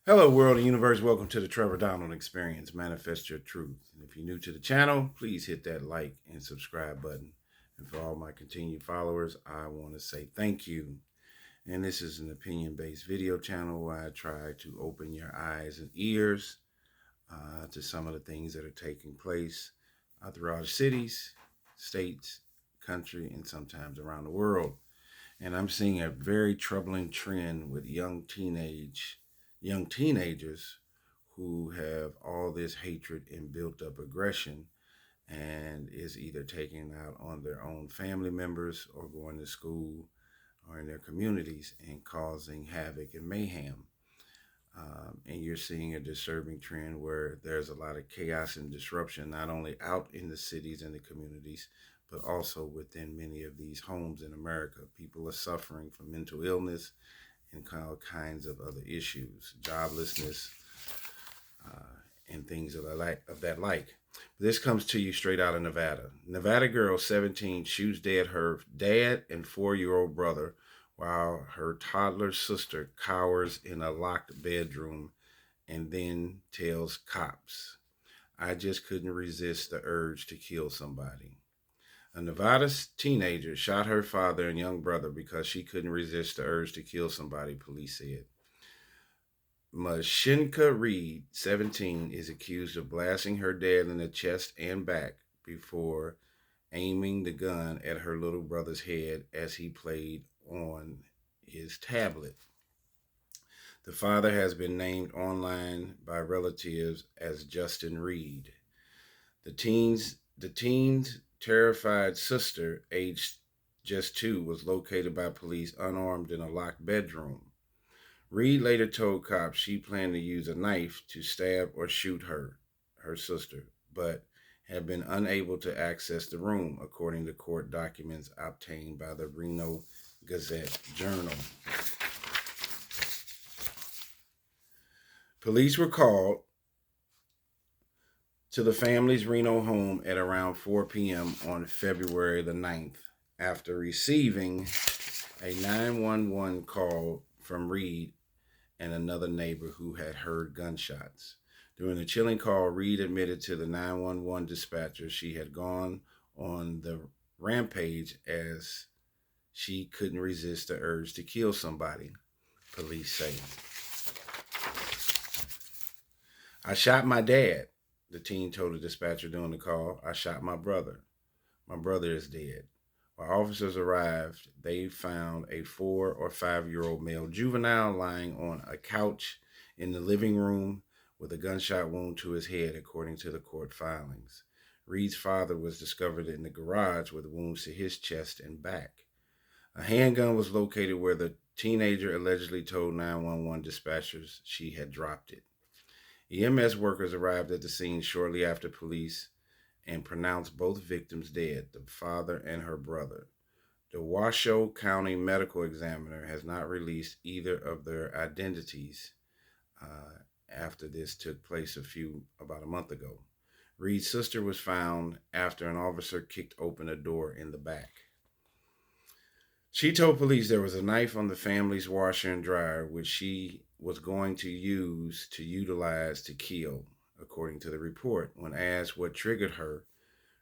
Hello, world and universe. Welcome to the Trevor Donald Experience. Manifest your truth. And if you're new to the channel, please hit that like and subscribe button. And for all my continued followers, I want to say thank you. And this is an opinion-based video channel where I try to open your eyes and ears to some of the things that are taking place throughout cities, states, country, and sometimes around the world. And I'm seeing a very troubling trend with young teenagers who have all this hatred and built up aggression and is either taking out on their own family members or going to school or in their communities and causing havoc and mayhem. And you're seeing a disturbing trend where there's a lot of chaos and disruption, not only out in the cities and the communities, but also within many of these homes in America. People are suffering from mental illness and all kinds of other issues, joblessness, and things of that like. This comes to you straight out of Nevada. Nevada girl 17 shoots dead her dad and 4-year-old brother while her toddler sister cowers in a locked bedroom and then tells cops, "I just couldn't resist the urge to kill somebody." A Nevada teenager shot her father and young brother because she couldn't resist the urge to kill somebody, police said. Mashinka Reed, 17, is accused of blasting her dad in the chest and back before aiming the gun at her little brother's head as he played on his tablet. The father has been named online by relatives as Justin Reed. The teen's terrified sister, aged just 2, was located by police unarmed in a locked bedroom. Reed later told cops she planned to use a knife to stab or shoot her sister, but had been unable to access the room, according to court documents obtained by the Reno Gazette-Journal. Police were called to the family's Reno home at around 4 p.m. on February the 9th after receiving a 911 call from Reed and another neighbor who had heard gunshots. During the chilling call, Reed admitted to the 911 dispatcher she had gone on the rampage as she couldn't resist the urge to kill somebody, police say. "I shot my dad," the teen told the dispatcher during the call. "I shot my brother. My brother is dead." While officers arrived, they found a 4 or 5-year-old male juvenile lying on a couch in the living room with a gunshot wound to his head, according to the court filings. Reed's father was discovered in the garage with wounds to his chest and back. A handgun was located where the teenager allegedly told 911 dispatchers she had dropped it. EMS workers arrived at the scene shortly after police and pronounced both victims dead, the father and her brother. The Washoe County medical examiner has not released either of their identities after this took place about a month ago. Reed's sister was found after an officer kicked open a door in the back. She told police there was a knife on the family's washer and dryer, which she was going to utilize to kill, according to the report. When asked what triggered her,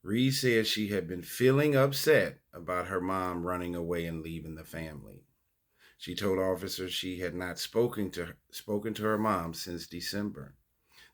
Reed said she had been feeling upset about her mom running away and leaving the family. She told officers she had not spoken to her mom since December.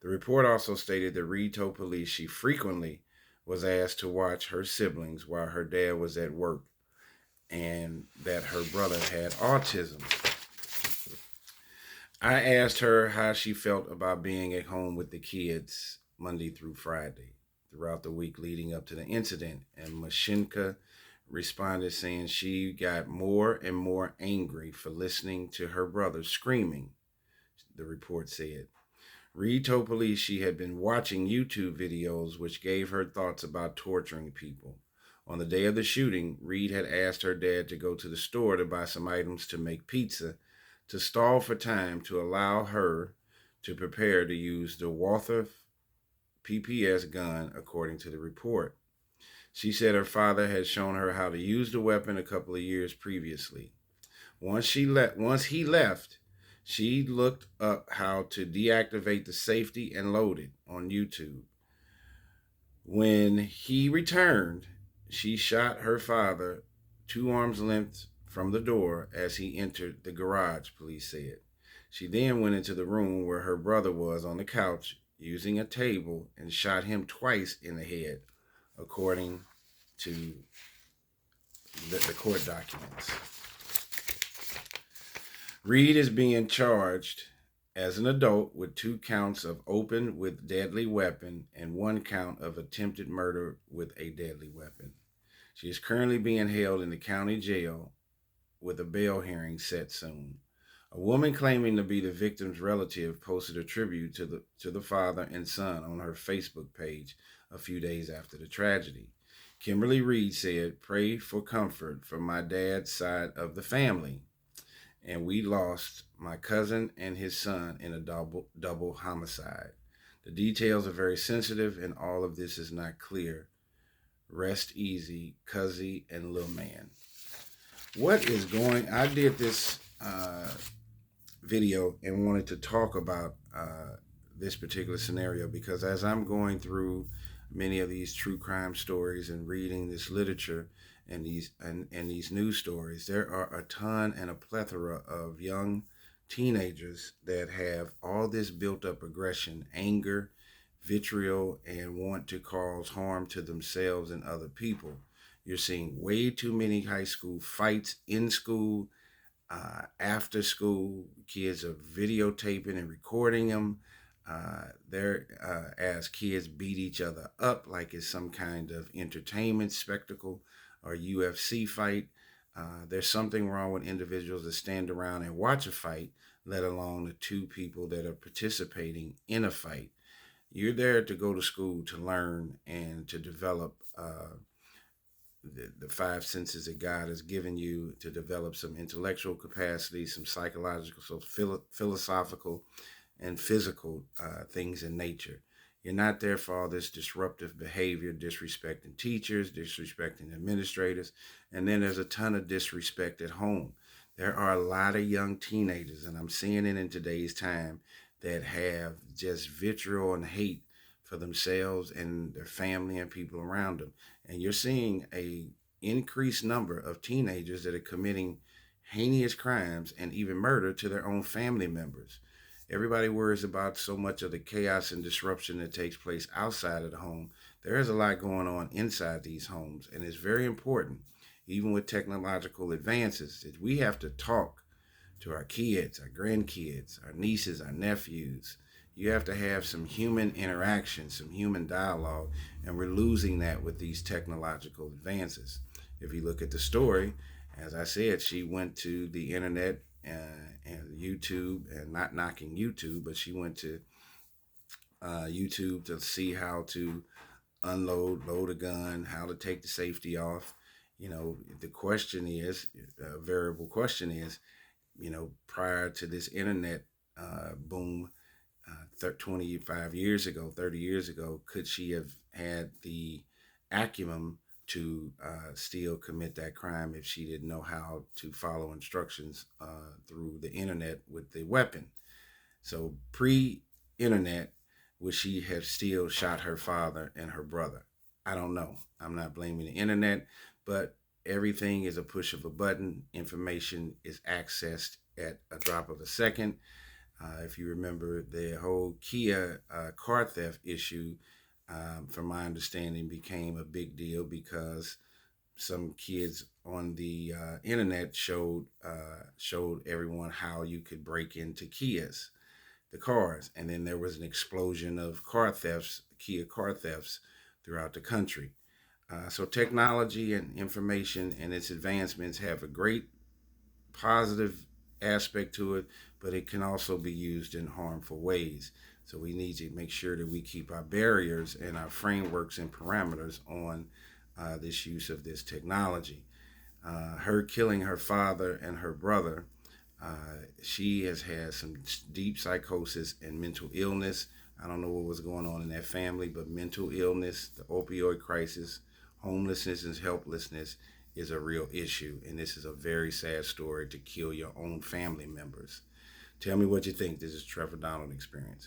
The report also stated that Reed told police she frequently was asked to watch her siblings while her dad was at work and that her brother had autism. "I asked her how she felt about being at home with the kids Monday through Friday throughout the week leading up to the incident," and Mashinka responded saying she got more and more angry for listening to her brother screaming, the report said. Reed told police she had been watching YouTube videos which gave her thoughts about torturing people. On the day of the shooting, Reed had asked her dad to go to the store to buy some items to make pizza to stall for time to allow her to prepare to use the Walther PPS gun, according to the report. She said her father had shown her how to use the weapon a couple of years previously. Once he left, She looked up how to deactivate the safety and load it on YouTube. When he returned, she shot her father 2 arms length from the door as he entered the garage, police said. She then went into the room where her brother was on the couch using a table and shot him twice in the head, according to the court documents. Reed is being charged as an adult with 2 counts of open with deadly weapon and 1 count of attempted murder with a deadly weapon. She is currently being held in the county jail with a bail hearing set soon. A woman claiming to be the victim's relative posted a tribute to the father and son on her Facebook page a few days after the tragedy. Kimberly Reed said, "Pray for comfort from my dad's side of the family. And we lost my cousin and his son in a double homicide. The details are very sensitive and all of this is not clear. Rest easy, Cuzzy and Lil Man." What is going? I did this video and wanted to talk about this particular scenario because as I'm going through many of these true crime stories and reading this literature and these news stories, there are a ton and a plethora of young teenagers that have all this built up aggression, anger, vitriol, and want to cause harm to themselves and other people. You're seeing way too many high school fights in school, after school. Kids are videotaping and recording them. As kids beat each other up like it's some kind of entertainment spectacle or UFC fight. There's something wrong with individuals that stand around and watch a fight, let alone the 2 people that are participating in a fight. You're there to go to school to learn and to develop the 5 senses that God has given you, to develop some intellectual capacity, some psychological, so philosophical, and physical things in nature. You're not there for all this disruptive behavior, disrespecting teachers, disrespecting administrators, and then there's a ton of disrespect at home. There are a lot of young teenagers, and I'm seeing it in today's time, that have just vitriol and hate for themselves and their family and people around them. And you're seeing a increased number of teenagers that are committing heinous crimes and even murder to their own family members. Everybody worries about so much of the chaos and disruption that takes place outside of the home. There is a lot going on inside these homes, and it's very important, even with technological advances, that we have to talk to our kids, our grandkids, our nieces, our nephews. You have to have some human interaction, some human dialogue, and we're losing that with these technological advances. If you look at the story, as I said, she went to the internet and YouTube, and not knocking YouTube, but she went to YouTube to see how to load a gun, how to take the safety off. The question is, a variable question is, prior to this internet boom, 25 years ago, 30 years ago, could she have had the acumen to still commit that crime if she didn't know how to follow instructions through the internet with the weapon? So pre-internet, would she have still shot her father and her brother? I don't know. I'm not blaming the internet, but everything is a push of a button. Information is accessed at a drop of a second. If you remember, the whole Kia car theft issue, from my understanding, became a big deal because some kids on the internet showed everyone how you could break into Kias, the cars, and then there was an explosion of Kia car thefts throughout the country. So technology and information and its advancements have a great positive aspect to it, but it can also be used in harmful ways. So we need to make sure that we keep our barriers and our frameworks and parameters on this use of this technology. Her killing her father and her brother, she has had some deep psychosis and mental illness. I don't know what was going on in that family, but mental illness, the opioid crisis, homelessness, and helplessness is a real issue. And this is a very sad story, to kill your own family members. Tell me what you think. This is Trevor Donald Experience.